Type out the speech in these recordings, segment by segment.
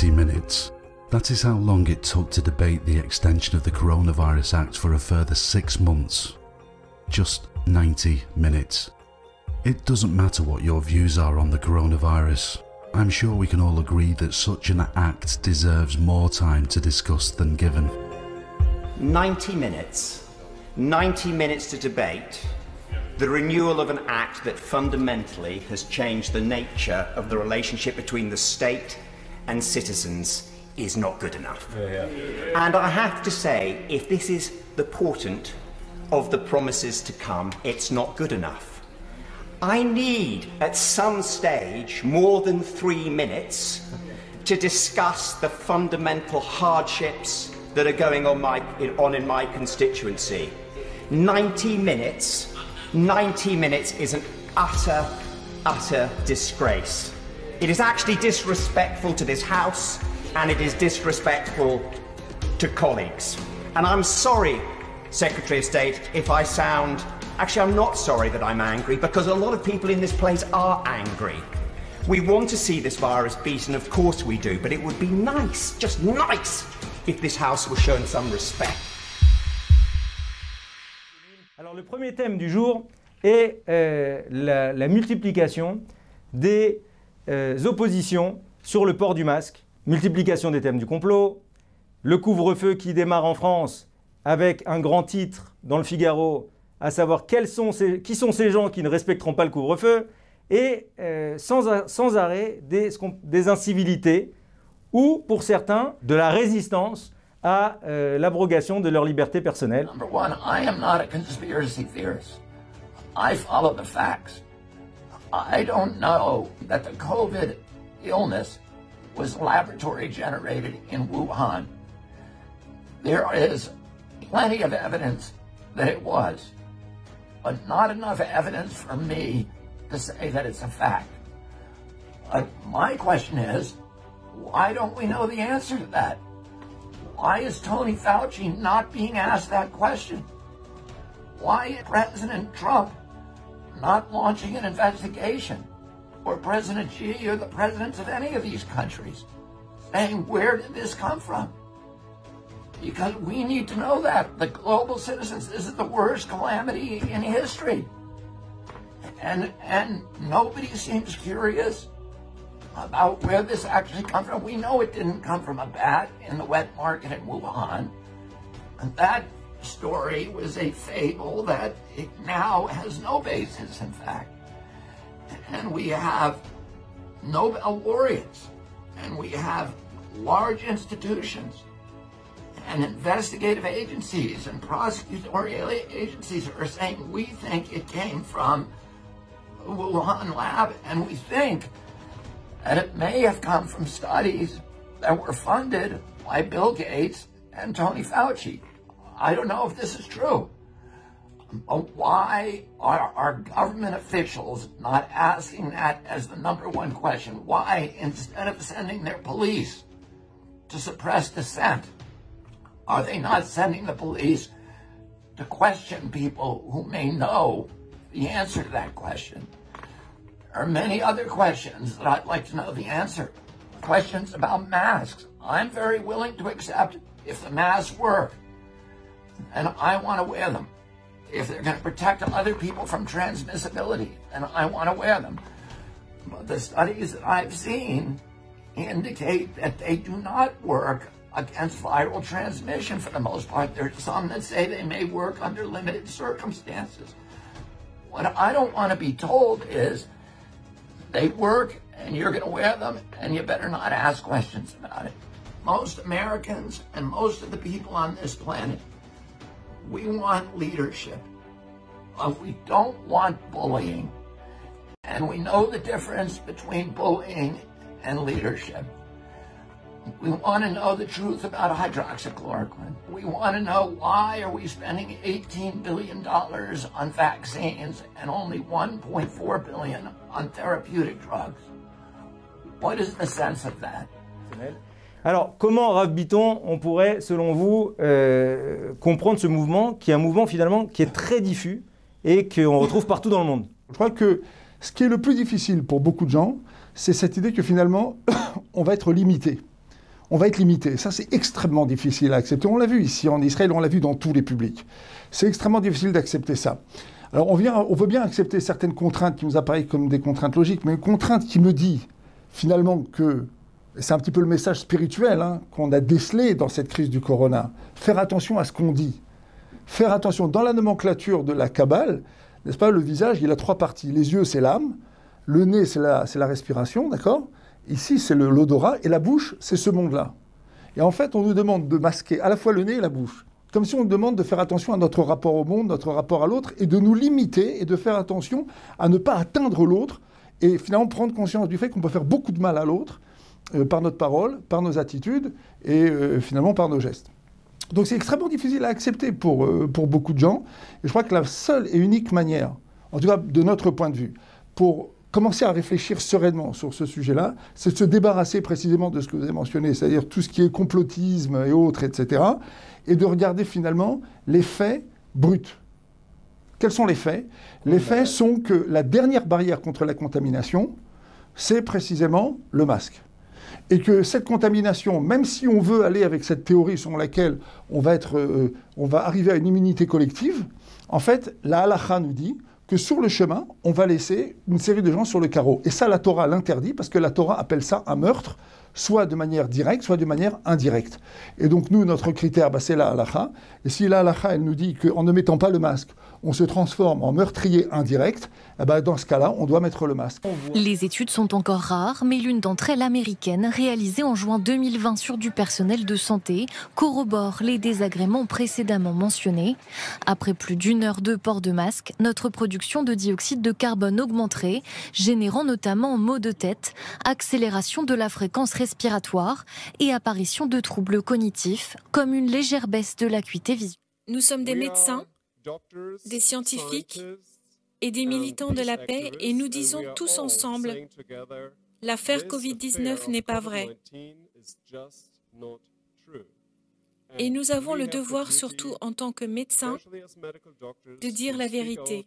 90 minutes. That is how long it took to debate the extension of the Coronavirus Act for a further 6 months. Just 90 minutes. It doesn't matter what your views are on the coronavirus. I'm sure we can all agree that such an act deserves more time to discuss than given. 90 minutes. 90 minutes to debate the renewal of an act that fundamentally has changed the nature of the relationship between the state and citizens is not good enough. And I have to say, if this is the portent of the promises to come, it's not good enough. I need, at some stage, more than 3 minutes to discuss the fundamental hardships that are going on in my constituency. 90 minutes is an utter disgrace. It is actually disrespectful to this House, and it is disrespectful to colleagues. And I'm sorry, Secretary of State, if I sound... Actually, I'm not sorry that I'm angry, because a lot of people in this place are angry. We want to see this virus beaten, of course we do, but it would be nice, just nice, if this House was shown some respect. Alors, le premier thème du jour est la multiplication des oppositions sur le port du masque. Multiplication des thèmes du complot, le couvre-feu qui démarre en France avec un grand titre dans le Figaro, à savoir qui sont ces gens qui ne respecteront pas le couvre-feu, et sans arrêt des incivilités ou, pour certains, de la résistance à l'abrogation de leur liberté personnelle. Number one, I am not a conspiracy theorist. I follow the facts. I don't know that the COVID illness was laboratory generated in Wuhan. There is plenty of evidence that it was, but not enough evidence for me to say that it's a fact. My question is, why don't we know the answer to that? Why is Tony Fauci not being asked that question? Why is President Trump not launching an investigation? Or President Xi or the presidents of any of these countries saying, where did this come from? Because we need to know that. The global citizens, this is the worst calamity in history. And nobody seems curious about where this actually comes from. We know it didn't come from a bat in the wet market in Wuhan. And that story was a fable that it now has no basis, in fact. And we have Nobel laureates, and we have large institutions and investigative agencies and prosecutorial agencies are saying, we think it came from the Wuhan lab, and we think that it may have come from studies that were funded by Bill Gates and Tony Fauci. I don't know if this is true. But why are our government officials not asking that as the #1 question? Why, instead of sending their police to suppress dissent, are they not sending the police to question people who may know the answer to that question? There are many other questions that I'd like to know the answer. Questions about masks. I'm very willing to accept if the masks work, and I want to wear them. If they're going to protect other people from transmissibility, then I want to wear them. But the studies that I've seen indicate that they do not work against viral transmission for the most part. There's some that say they may work under limited circumstances. What I don't want to be told is they work and you're going to wear them and you better not ask questions about it. Most Americans and most of the people on this planet, we want leadership, but we don't want bullying. And we know the difference between bullying and leadership. We want to know the truth about hydroxychloroquine. We want to know why are we spending $18 billion on vaccines and only $1.4 billion on therapeutic drugs. What is the sense of that? Alors, comment, Rav Bitton, on pourrait, selon vous, comprendre ce mouvement, qui est un mouvement finalement qui est très diffus et qu'on retrouve partout dans le monde? Je crois que ce qui est le plus difficile pour beaucoup de gens, c'est cette idée que finalement, on va être limité. on va être limité. Ça, c'est extrêmement difficile à accepter. On l'a vu ici en Israël, on l'a vu dans tous les publics. C'est extrêmement difficile d'accepter ça. Alors, on veut bien accepter certaines contraintes qui nous apparaissent comme des contraintes logiques, mais une contrainte qui me dit, finalement, que c'est un petit peu le message spirituel qu'on a décelé dans cette crise du corona. Faire attention à ce qu'on dit. Faire attention. Dans la nomenclature de la Kabbale, n'est-ce pas, le visage, il a 3 parties. Les yeux, c'est l'âme. Le nez, c'est la respiration, d'accord ? Ici, c'est l'odorat. Et la bouche, c'est ce monde-là. Et en fait, on nous demande de masquer à la fois le nez et la bouche. Comme si on nous demande de faire attention à notre rapport au monde, notre rapport à l'autre, et de nous limiter et de faire attention à ne pas atteindre l'autre, et finalement prendre conscience du fait qu'on peut faire beaucoup de mal à l'autre par notre parole, par nos attitudes, et finalement par nos gestes. Donc c'est extrêmement difficile à accepter pour beaucoup de gens. Et je crois que la seule et unique manière, en tout cas de notre point de vue, pour commencer à réfléchir sereinement sur ce sujet-là, c'est de se débarrasser précisément de ce que vous avez mentionné, c'est-à-dire tout ce qui est complotisme et autres, etc., et de regarder finalement les faits bruts. Quels sont les faits ? Les faits sont que la dernière barrière contre la contamination, c'est précisément le masque. Et que cette contamination, même si on veut aller avec cette théorie selon laquelle on va arriver à une immunité collective, en fait, la halakha nous dit que sur le chemin, on va laisser une série de gens sur le carreau. Et ça, la Torah l'interdit, parce que la Torah appelle ça un meurtre, soit de manière directe, soit de manière indirecte. Et donc nous, notre critère, c'est la halakha. Et si la halakha, elle nous dit qu'en ne mettant pas le masque, on se transforme en meurtrier indirect, dans ce cas-là, on doit mettre le masque. Les études sont encore rares, mais l'une d'entre elles, américaine, réalisée en juin 2020 sur du personnel de santé, corrobore les désagréments précédemment mentionnés. Après plus d'1 heure de port de masque, notre production de dioxyde de carbone augmenterait, générant notamment maux de tête, accélération de la fréquence respiratoire et apparition de troubles cognitifs, comme une légère baisse de l'acuité visuelle. Nous sommes des médecins, des scientifiques et des militants de la paix, et nous disons tous ensemble, l'affaire Covid-19 n'est pas vraie. Et nous avons le devoir, surtout en tant que médecins, de dire la vérité.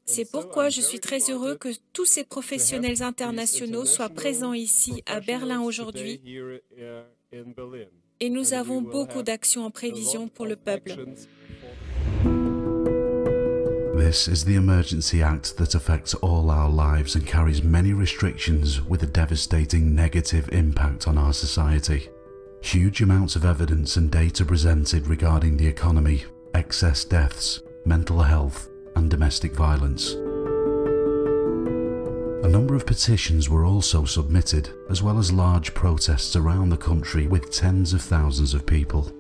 C'est pourquoi je suis très heureux que tous ces professionnels internationaux soient présents ici à Berlin aujourd'hui. Et nous avons beaucoup d'actions en prévision pour le peuple. This is the Emergency Act that affects all our lives and carries many restrictions with a devastating negative impact on our society. Huge amounts of evidence and data presented regarding the economy, excess deaths, mental health, and domestic violence. A number of petitions were also submitted, as well as large protests around the country with tens of thousands of people.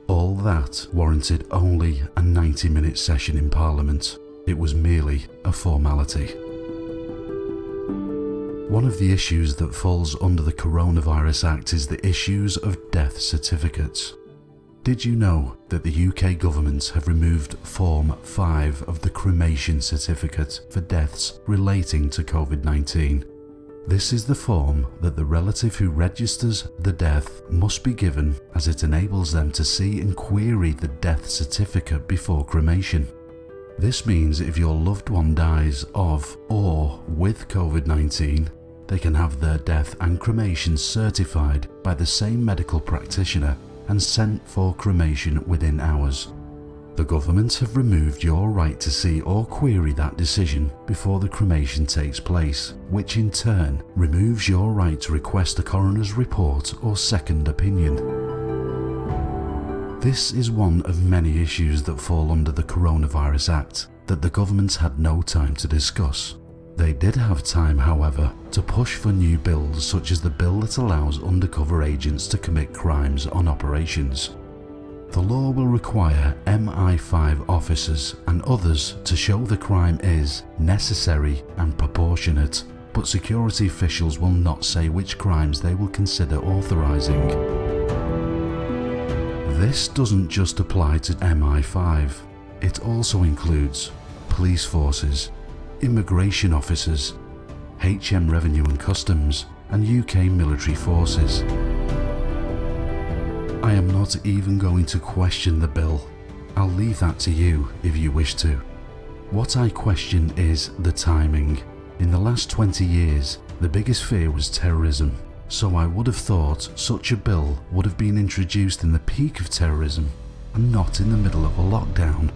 All that warranted only a 90-minute session in Parliament. It was merely a formality. One of the issues that falls under the Coronavirus Act is the issues of death certificates. Did you know that the UK government have removed Form 5 of the cremation certificate for deaths relating to COVID-19? This is the form that the relative who registers the death must be given, as it enables them to see and query the death certificate before cremation. This means if your loved one dies of or with COVID-19, they can have their death and cremation certified by the same medical practitioner and sent for cremation within hours. The government have removed your right to see or query that decision before the cremation takes place, which in turn removes your right to request a coroner's report or second opinion. This is one of many issues that fall under the Coronavirus Act that the government had no time to discuss. They did have time, however, to push for new bills such as the bill that allows undercover agents to commit crimes on operations. The law will require MI5 officers and others to show the crime is necessary and proportionate, but security officials will not say which crimes they will consider authorising. This doesn't just apply to MI5, it also includes police forces, immigration officers, HM Revenue and Customs, and UK military forces. I am not even going to question the bill. I'll leave that to you if you wish to. What I question is the timing. In the last 20 years, the biggest fear was terrorism. So I would have thought such a bill would have been introduced in the peak of terrorism and not in the middle of a lockdown.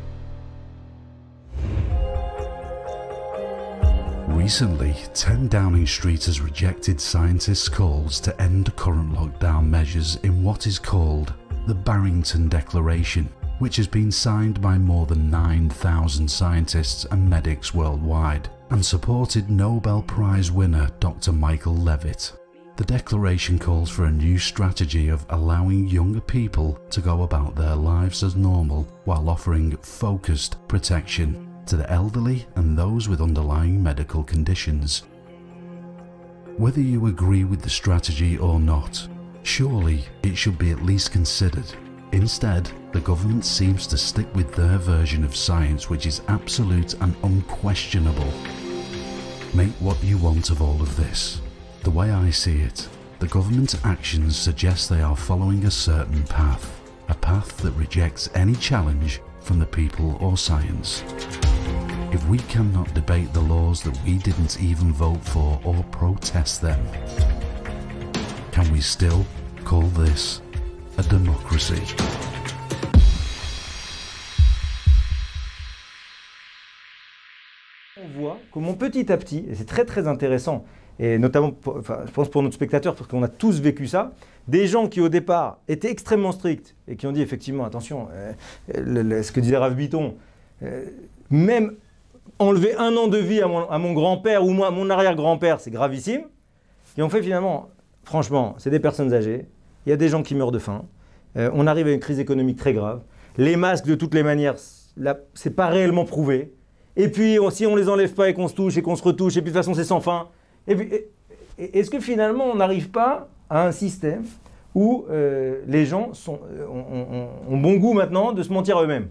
Recently, 10 Downing Street has rejected scientists' calls to end current lockdown measures in what is called the Barrington Declaration, which has been signed by more than 9,000 scientists and medics worldwide, and supported Nobel Prize winner Dr. Michael Levitt. The declaration calls for a new strategy of allowing younger people to go about their lives as normal while offering focused protection to the elderly and those with underlying medical conditions. Whether you agree with the strategy or not, surely it should be at least considered. Instead, the government seems to stick with their version of science, which is absolute and unquestionable. Make what you want of all of this. The way I see it, the government's actions suggest they are following a certain path, a path that rejects any challenge from the people or science. If we cannot debate the laws that we didn't even vote for or protest them, can we still call this a democracy? On voit comment petit à petit, et c'est très intéressant, et notamment, je pense pour notre spectateur, parce qu'on a tous vécu ça, des gens qui au départ étaient extrêmement stricts et qui ont dit effectivement, attention, ce que disait Rav Bitton, même enlever 1 an de vie à mon grand-père ou moi, à mon arrière-grand-père, c'est gravissime. Et on fait finalement, franchement, c'est des personnes âgées, il y a des gens qui meurent de faim, on arrive à une crise économique très grave, les masques de toutes les manières, c'est pas réellement prouvé. Et puis, si on les enlève pas et qu'on se touche et qu'on se retouche, et puis de toute façon c'est sans fin. Et puis, est-ce que finalement on n'arrive pas à un système où les gens ont bon goût maintenant de se mentir à eux-mêmes?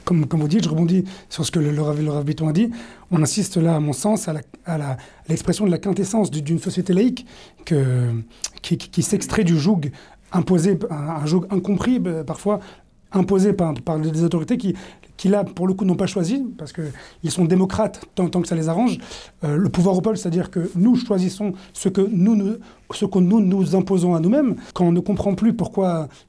Comme vous dites, je rebondis sur ce que le Rav Bitton a dit. On insiste là, à mon sens, à l'expression de la quintessence d'une société laïque qui s'extrait du joug imposé, un joug incompris parfois, imposé par des autorités qui là, pour le coup, n'ont pas choisi, parce qu'ils sont démocrates tant que ça les arrange. Le pouvoir au peuple, c'est-à-dire que nous choisissons ce que nous imposons à nous-mêmes. Quand on ne comprend plus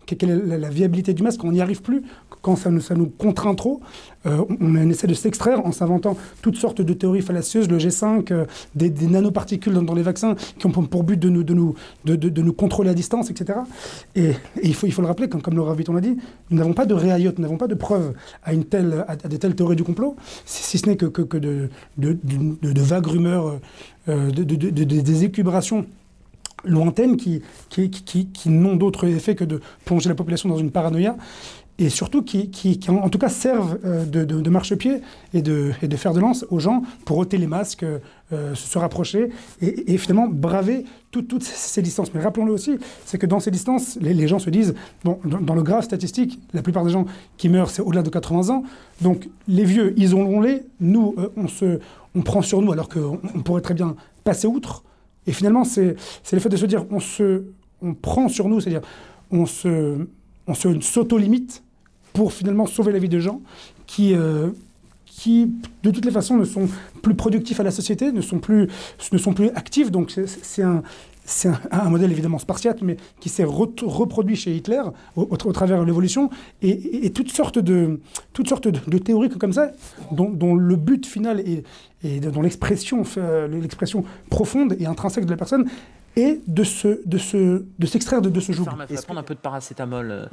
quelle est la viabilité du masque, quand on n'y arrive plus, quand ça nous contraint trop, on essaie de s'extraire en s'inventant toutes sortes de théories fallacieuses, le G5, des nanoparticules dans les vaccins qui ont pour but de nous contrôler à distance, etc. Et il faut le rappeler, comme le Rav Bitton l'a dit, nous n'avons pas de réayotte, nous n'avons pas de preuves à de telles théories du complot, si ce n'est que de vagues rumeurs, des écubrations lointaines qui n'ont d'autre effet que de plonger la population dans une paranoïa, et surtout qui en tout cas servent de marchepied et de fer de lance aux gens pour ôter les masques, se rapprocher et finalement braver toutes ces distances. Mais rappelons-le aussi, c'est que dans ces distances, les gens se disent, bon, dans le graphe statistique, la plupart des gens qui meurent, c'est au-delà de 80 ans, donc les vieux, isolons-les, nous, on prend sur nous alors qu'on pourrait très bien passer outre, et finalement, c'est le fait de se dire, on prend sur nous, c'est-à-dire, on s'auto-limite pour finalement sauver la vie de gens qui, de toutes les façons, ne sont plus productifs à la société, ne sont plus actifs. Donc c'est un modèle évidemment spartiate, mais qui s'est reproduit chez Hitler au travers de l'évolution, et toutes sortes de théories comme ça, dont le but final et dont l'expression profonde et intrinsèque de la personne et de s'extraire de ce joug. Il faut prendre un peu de paracétamol.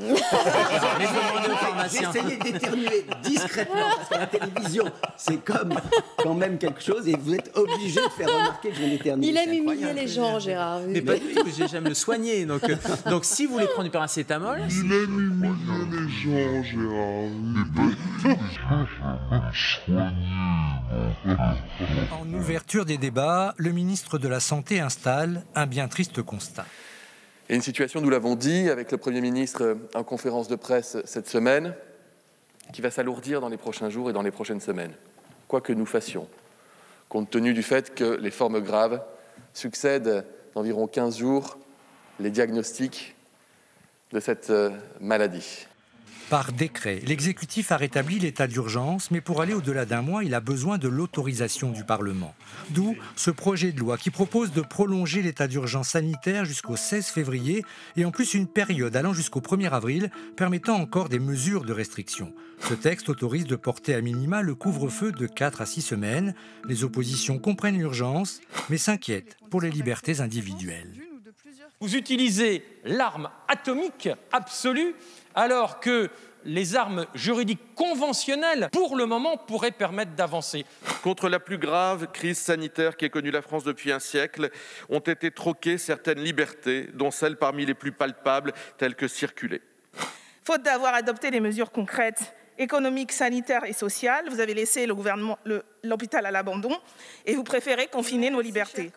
Essayez d'éternuer discrètement, parce qu'à la télévision, c'est comme quand même quelque chose, et vous êtes obligé de faire remarquer que je m'éternue. Il aime humilier les gens, Gérard. Mais pas du tout, j'aime le soigner. Donc si vous voulez prendre du paracétamol... Il aime humilier les gens, Gérard. En ouverture des débats, le ministre de la Santé installe un bien triste constat. Et une situation, nous l'avons dit, avec le Premier ministre en conférence de presse cette semaine, qui va s'alourdir dans les prochains jours et dans les prochaines semaines, quoi que nous fassions, compte tenu du fait que les formes graves succèdent d'environ 15 jours les diagnostics de cette maladie. Par décret, l'exécutif a rétabli l'état d'urgence, mais pour aller au-delà d'un mois, il a besoin de l'autorisation du Parlement. D'où ce projet de loi qui propose de prolonger l'état d'urgence sanitaire jusqu'au 16 février et en plus une période allant jusqu'au 1er avril permettant encore des mesures de restriction. Ce texte autorise de porter à minima le couvre-feu de 4 à 6 semaines. Les oppositions comprennent l'urgence, mais s'inquiètent pour les libertés individuelles. Vous utilisez l'arme atomique absolue alors que les armes juridiques conventionnelles, pour le moment, pourraient permettre d'avancer. Contre la plus grave crise sanitaire qu'ait connue la France depuis un siècle, ont été troquées certaines libertés, dont celles parmi les plus palpables, telles que circuler. Faute d'avoir adopté des mesures concrètes, économiques, sanitaires et sociales, vous avez laissé l'hôpital à l'abandon et vous préférez confiner nos libertés.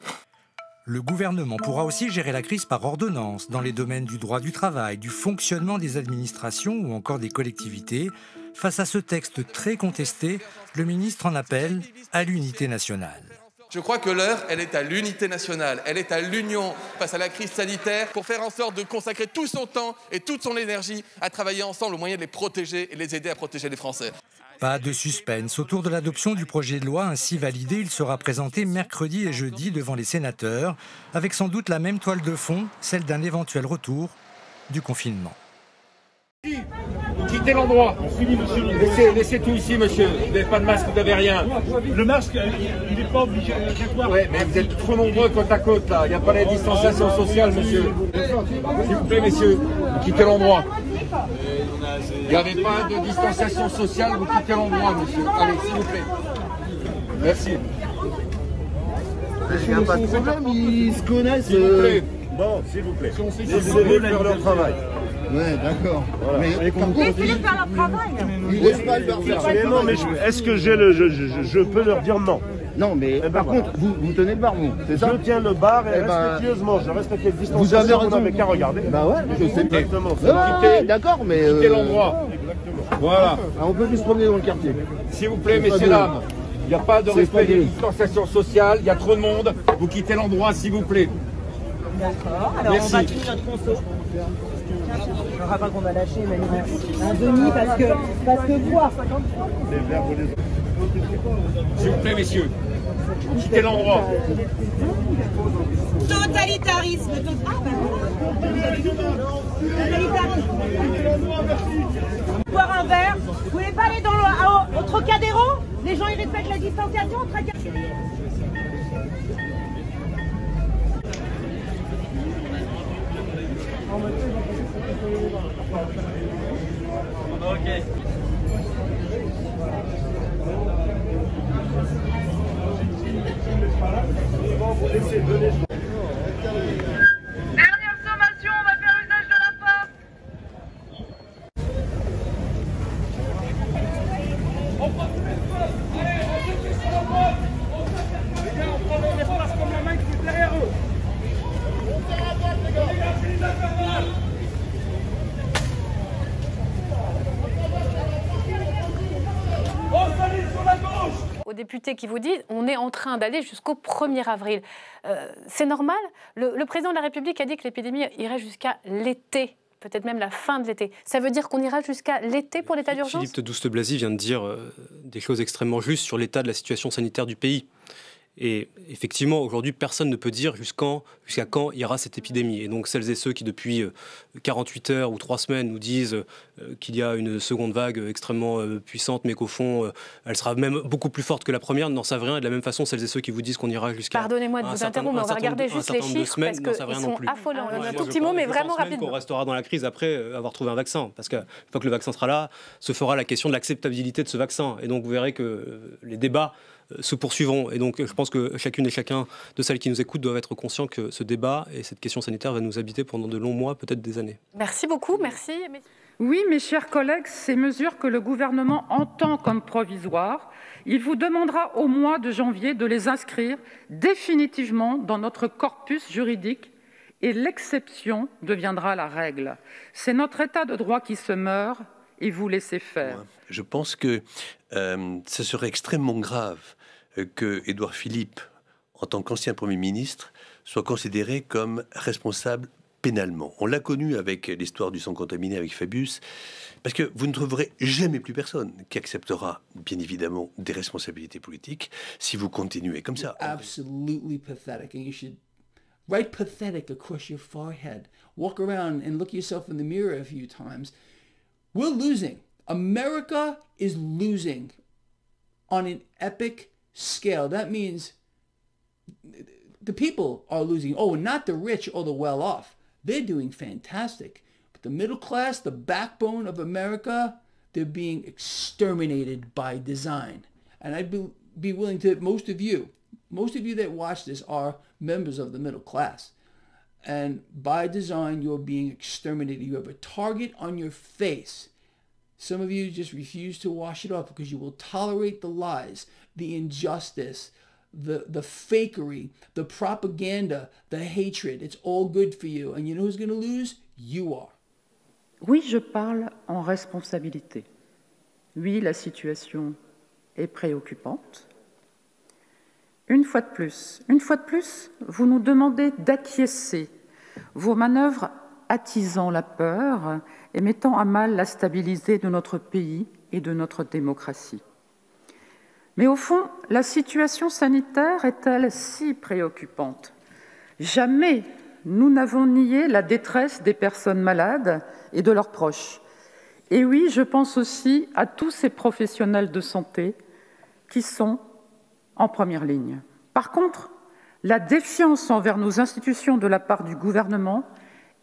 Le gouvernement pourra aussi gérer la crise par ordonnance dans les domaines du droit du travail, du fonctionnement des administrations ou encore des collectivités. Face à ce texte très contesté, le ministre en appelle à l'unité nationale. Je crois que l'heure, elle est à l'unité nationale, elle est à l'union face à la crise sanitaire pour faire en sorte de consacrer tout son temps et toute son énergie à travailler ensemble au moyen de les protéger et les aider à protéger les Français. Pas de suspense autour de l'adoption du projet de loi ainsi validé. Il sera présenté mercredi et jeudi devant les sénateurs, avec sans doute la même toile de fond, celle d'un éventuel retour du confinement. Quittez l'endroit. Laissez tout ici, monsieur. Vous n'avez pas de masque, vous n'avez rien. Le masque, il n'est pas obligatoire. Oui, mais vous êtes trop nombreux côte à côte, là. Il n'y a pas la distanciation sociale, monsieur. S'il vous plaît, messieurs, vous quittez l'endroit. Il n'y avait pas de distanciation sociale, vous quittez l'endroit, monsieur. Allez, s'il vous plaît. Merci. Il n'y a pas de problème, ils se connaissent. S'il vous plaît. Bon, s'il vous plaît. Laissez-les faire leur travail. Ouais, d'accord. Voilà. Laissez-les faire leur travail. Non, mais est-ce que je peux leur dire non? Non, mais par contre, vous tenez le bar, vous, c'est ça? Je tiens le bar et respectueusement, je respecte les distances. Vous avez raison. Vous n'avez qu'à regarder. Bah ouais, je sais. Exactement. D'accord, mais... Quittez l'endroit. Voilà. On peut plus se promener dans le quartier. S'il vous plaît, messieurs, dames. Il n'y a pas de respect des distanciations sociales, il y a trop de monde. Vous quittez l'endroit, s'il vous plaît. D'accord, alors merci. On va trier notre conso. Je ne crois pas qu'on va lâcher un demi parce que quoi? S'il vous plaît, messieurs, quittez l'endroit. Totalitarisme. Totalitarisme. Boire un verre. Vous voulez pas aller au Trocadéro? Les gens ils respectent la distanciation au Trocadéro. Ok. Dernière sommation, on va faire usage de la force. Les gars, on prend l'espace comme la main qui est derrière eux. Aux députés qui vous disent on est en train d'aller jusqu'au 1er avril. C'est normal. Le président de la République a dit que l'épidémie irait jusqu'à l'été, peut-être même la fin de l'été. Ça veut dire qu'on ira jusqu'à l'été pour l'état d'urgence? Philippe Douste-Blazy vient de dire des choses extrêmement justes sur l'état de la situation sanitaire du pays. Et effectivement, aujourd'hui, personne ne peut dire jusqu'à quand ira cette épidémie. Et donc, celles et ceux qui, depuis 48 heures ou 3 semaines, nous disent qu'il y a une seconde vague extrêmement puissante, mais qu'au fond, elle sera même beaucoup plus forte que la première, n'en savent rien. Et de la même façon, celles et ceux qui vous disent qu'on ira jusqu'à... Pardonnez-moi de vous interrompre, mais on va regarder juste les chiffres, parce qu'ils sont affolants. Un tout petit mot, mais vraiment rapidement. On restera dans la crise après avoir trouvé un vaccin. Parce qu'une fois que le vaccin sera là, se fera la question de l'acceptabilité de ce vaccin. Et donc, vous verrez que les débats se poursuivront. Et donc, je pense que chacune et chacun de celles qui nous écoutent doivent être conscients que ce débat et cette question sanitaire va nous habiter pendant de longs mois, peut-être des années. Merci beaucoup, merci. Oui, mes chers collègues, ces mesures que le gouvernement entend comme provisoires, il vous demandera au mois de janvier de les inscrire définitivement dans notre corpus juridique et l'exception deviendra la règle. C'est notre état de droit qui se meurt et vous laissez faire. Je pense que ce serait extrêmement grave que Édouard Philippe, en tant qu'ancien Premier ministre, soit considéré comme responsable pénalement. On l'a connu avec l'histoire du sang contaminé avec Fabius, parce que vous ne trouverez jamais plus personne qui acceptera, bien évidemment, des responsabilités politiques si vous continuez comme ça. Absolutely pathetic, and you should write pathetic across your forehead. Walk around and look yourself in the mirror a few times. We're losing. America is losing on an epic scale. That means the people are losing. Oh, not the rich or the well-off. They're doing fantastic. But the middle class, the backbone of America, they're being exterminated by design. And I'd be willing to, most of you that watch this are members of the middle class. And by design, you're being exterminated. You have a target on your face. Some of you just refuse to wash it off because you will tolerate the lies, the injustice, the fakery, the propaganda, the hatred. It's all good for you. And you know who's going to lose? You are. Oui, je parle en responsabilité. Oui, la situation est préoccupante. Une fois de plus, vous nous demandez d'acquiescer, vos manœuvres attisant la peur et mettant à mal la stabilité de notre pays et de notre démocratie. Mais au fond, la situation sanitaire est-elle si préoccupante? Jamais nous n'avons nié la détresse des personnes malades et de leurs proches. Et oui, je pense aussi à tous ces professionnels de santé qui sont en première ligne. Par contre, la défiance envers nos institutions de la part du gouvernement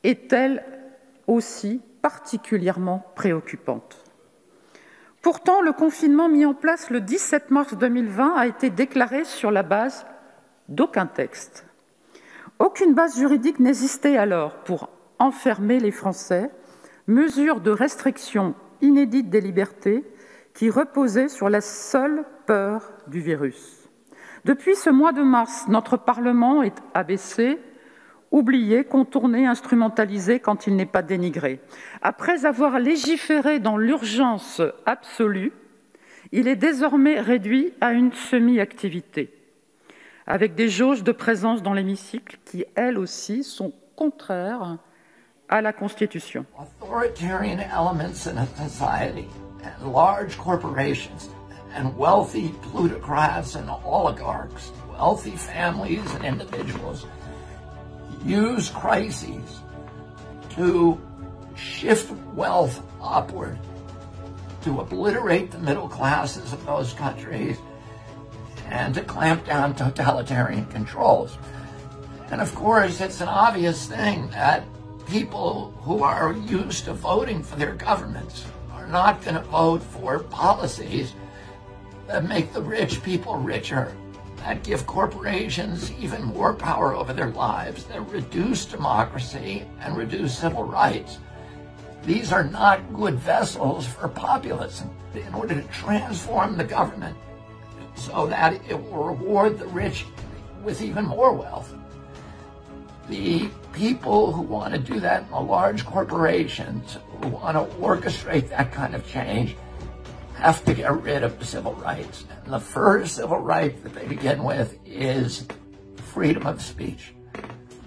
est elle aussi particulièrement préoccupante. Pourtant, le confinement mis en place le 17 mars 2020 a été déclaré sur la base d'aucun texte. Aucune base juridique n'existait alors pour enfermer les Français, mesure de restriction inédite des libertés qui reposait sur la seule peur du virus. Depuis ce mois de mars, notre Parlement est abaissé, oublié, contourné, instrumentalisé quand il n'est pas dénigré. Après avoir légiféré dans l'urgence absolue, il est désormais réduit à une semi-activité, avec des jauges de présence dans l'hémicycle qui, elles aussi, sont contraires à la Constitution. Authoritarian elements in a society and large corporations and wealthy plutocrats and oligarchs, wealthy families and individuals use crises to shift wealth upward, to obliterate the middle classes of those countries, and to clamp down totalitarian controls. And of course, it's an obvious thing that people who are used to voting for their governments are not going to vote for policies that make the rich people richer, that give corporations even more power over their lives, that reduce democracy and reduce civil rights. These are not good vessels for populism. In order to transform the government so that it will reward the rich with even more wealth, the people who want to do that in the large corporations, who want to orchestrate that kind of change, have to get rid of civil rights. And the first civil right that they begin with is freedom of speech.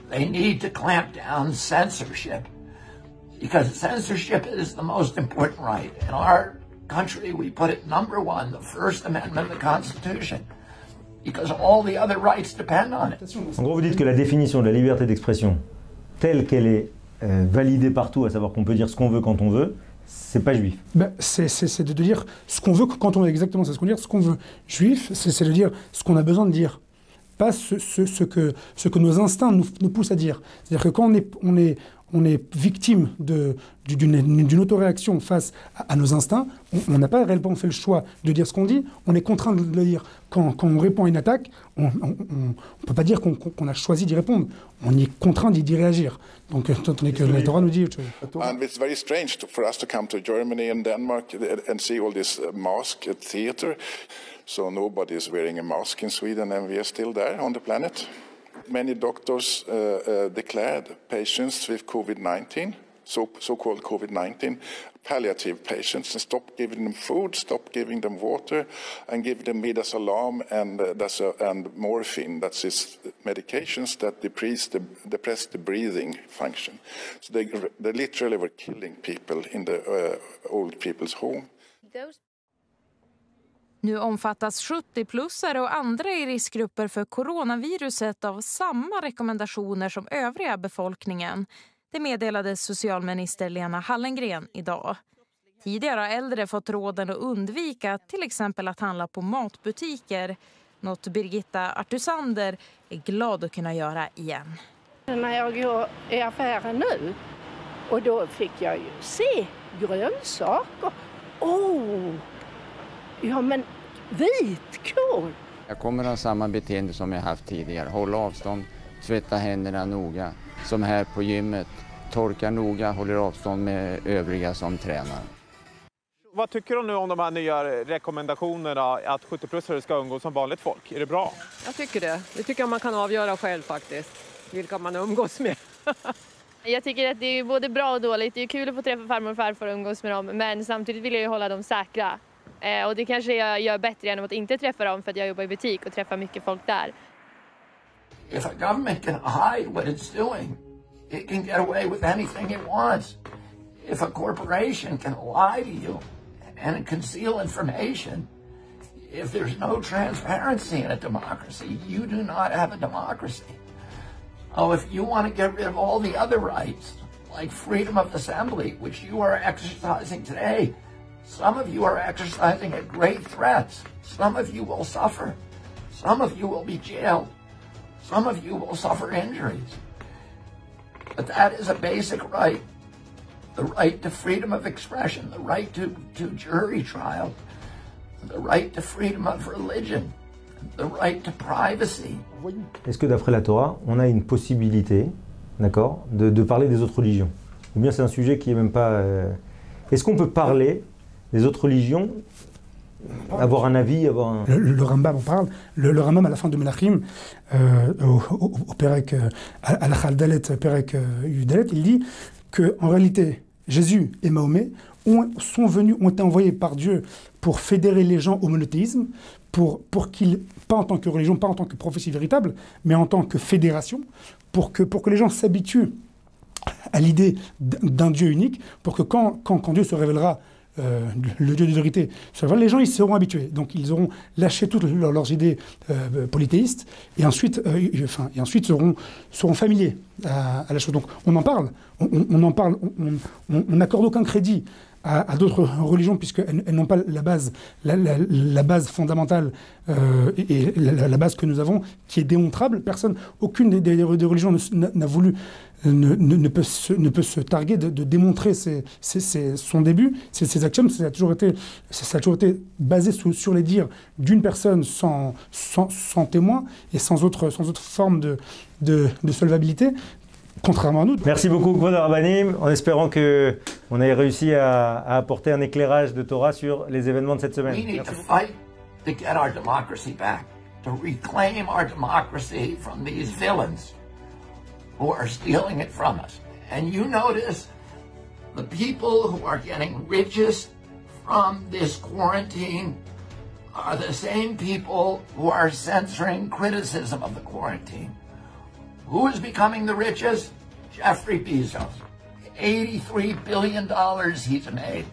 They need to clamp down censorship, because censorship is the most important right. In our country, we put it number one, the First Amendment of the Constitution, because all the other rights depend on it. En gros, vous dites que la définition de la liberté d'expression, telle qu'elle est validée partout, à savoir qu'on peut dire ce qu'on veut quand on veut, c'est pas juif. Ben, c'est de dire ce qu'on veut quand on veut, exactement, c'est ce qu'on veut dire, ce qu'on veut. Juif, c'est de dire ce qu'on a besoin de dire, pas ce que nos instincts nous poussent à dire. C'est-à-dire que quand on est victime d'une autoréaction face à nos instincts, on n'a pas réellement fait le choix de dire ce qu'on dit, on est contraint de le dire. Quand on répond à une attaque, on ne peut pas dire qu'on a choisi d'y répondre, on est contraint d'y réagir. Donc, étant donné que la Torah nous dit... And it's very strange for us to come to Germany and Denmark and see all this mask theater. So nobody is wearing a mask in Sweden and we are still there on the planet. Many doctors declared patients with COVID-19 so-called COVID-19 palliative patients, and stop giving them food, stop giving them water, and give them midazolam and morphine. That's these medications that depress the breathing function. So they literally were killing people in the old people's home. Nu omfattas 70-plussare och andra i riskgrupper för coronaviruset av samma rekommendationer som övriga befolkningen. Det meddelade socialminister Lena Hallengren idag. Tidigare har äldre fått råden att undvika till exempel att handla på matbutiker. Något Birgitta Artusander är glad att kunna göra igen. När jag går i affären nu och då fick jag ju se grönsaker. Ja, men vitkål! Jag kommer ha samma beteende som jag haft tidigare. Hålla avstånd, tvätta händerna noga. Som här på gymmet. Torka noga, håller avstånd med övriga som tränar. Vad tycker du nu om de här nya rekommendationerna att 70-plussare ska umgås som vanligt folk? Är det bra? Jag tycker det. Det tycker jag man kan avgöra själv faktiskt. Vilka man umgås med. Jag tycker att det är både bra och dåligt. Det är kul att få träffa farmor och farfar och umgås med dem. Men samtidigt vill jag ju hålla dem säkra. Och det kanske jag gör bättre än att inte träffa dem för att jag jobbar i butik och träffar mycket folk där. If a government can hide what it's doing, it can get away with anything it wants. If a corporation can lie to you and conceal information, if there's no transparency in a democracy, you do not have a democracy. Oh, if you want to get rid of all the other rights, like freedom of assembly, which you are exercising today, some of you are exercising at great threats. Some of you will suffer. Some of you will be jailed. Some of you will suffer injuries. But that is a basic right. The right to freedom of expression, the right to jury trial, the right to freedom of religion, the right to privacy. Est-ce que d'après la Torah, on a une possibilité, d'accord, de parler des autres religions? Ou bien c'est un sujet qui est même pas... Est-ce qu'on peut parler des autres religions, avoir un avis, avoir un... Le Rambam en parle. Le Rambam, à la fin de Melachim, au Perek, à la Chaldalet, Perek Yudalet, il dit qu'en réalité, Jésus et Mahomet ont été envoyés par Dieu pour fédérer les gens au monothéisme, pour qu'ils, pas en tant que religion, pas en tant que prophétie véritable, mais en tant que fédération, pour que les gens s'habituent à l'idée d'un Dieu unique, pour que quand Dieu se révélera, le Dieu de vérité, les gens ils seront habitués, donc ils auront lâché toutes leurs idées polythéistes et ensuite seront familiers à la chose. Donc on en parle, on n'accorde aucun crédit à d'autres religions puisqu'elles n'ont pas la base fondamentale et la base que nous avons qui est démontrable. Aucune des religions n'a voulu ne peut se targuer de démontrer son début, ses axiomes. Ça a toujours été basé sur les dires d'une personne sans témoin et sans autre forme de solvabilité. Contrairement à nous. Merci beaucoup, Kevod Rabbanim, en espérant qu'on ait réussi à apporter un éclairage de Torah sur les événements de cette semaine. We need to fight to get our democracy back, to reclaim our democracy from these villains who are stealing it from us. And you notice the people who are getting richest from this quarantine are the same people who are censoring criticism of the quarantine. Who is becoming the richest? Jeffrey Bezos. $83 billion he's made.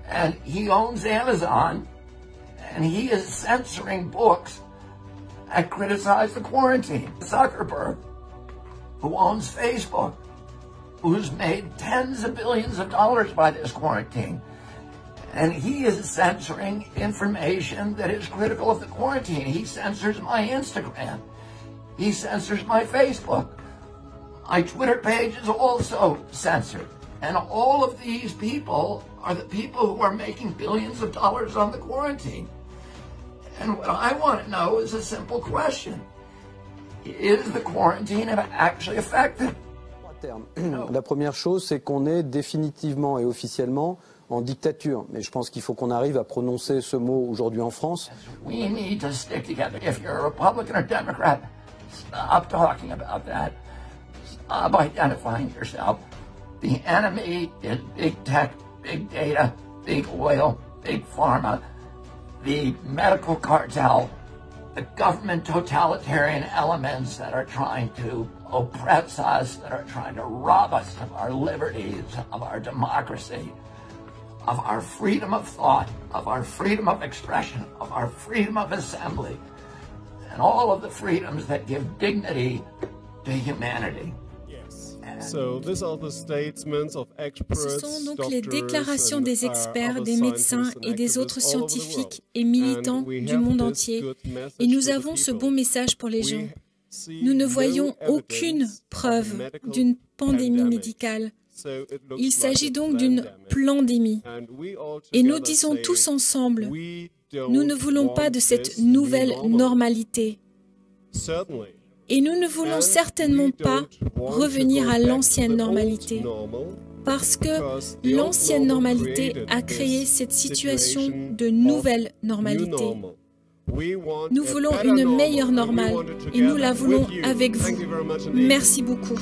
And he owns Amazon, and he is censoring books that criticize the quarantine. Zuckerberg, who owns Facebook, who's made tens of billions of dollars by this quarantine. And he is censoring information that is critical of the quarantine. He censors my Instagram. He censors my Facebook. My Twitter page is also censored. And all of these people are the people who are making billions of dollars on the quarantine. And what I want to know is a simple question. Is the quarantine actually effective? La première chose, c'est qu'on est définitivement et officiellement en dictature. Mais je pense qu'il faut qu'on arrive à prononcer ce mot aujourd'hui en France. We need to stick together. If you're a Republican or Democrat, stop talking about that. Stop identifying yourself The enemy is big tech, big data, big oil, big pharma, the medical cartel, the government totalitarian elements that are trying to oppress us, that are trying to rob us of our liberties, of our democracy, of our freedom of thought, of our freedom of expression, of our freedom of assembly, and all of the freedoms that give dignity to humanity. Ce sont donc les déclarations des experts, des médecins et des autres scientifiques et militants du monde entier. Et nous avons ce bon message pour les gens. Nous ne voyons aucune preuve d'une pandémie médicale. Il s'agit donc d'une plandémie. Et nous disons tous ensemble, nous ne voulons pas de cette nouvelle normalité. Et nous ne voulons certainement pas revenir à l'ancienne normalité, parce que l'ancienne normalité a créé cette situation de nouvelle normalité. Nous voulons une meilleure normale et nous la voulons avec vous. Merci beaucoup.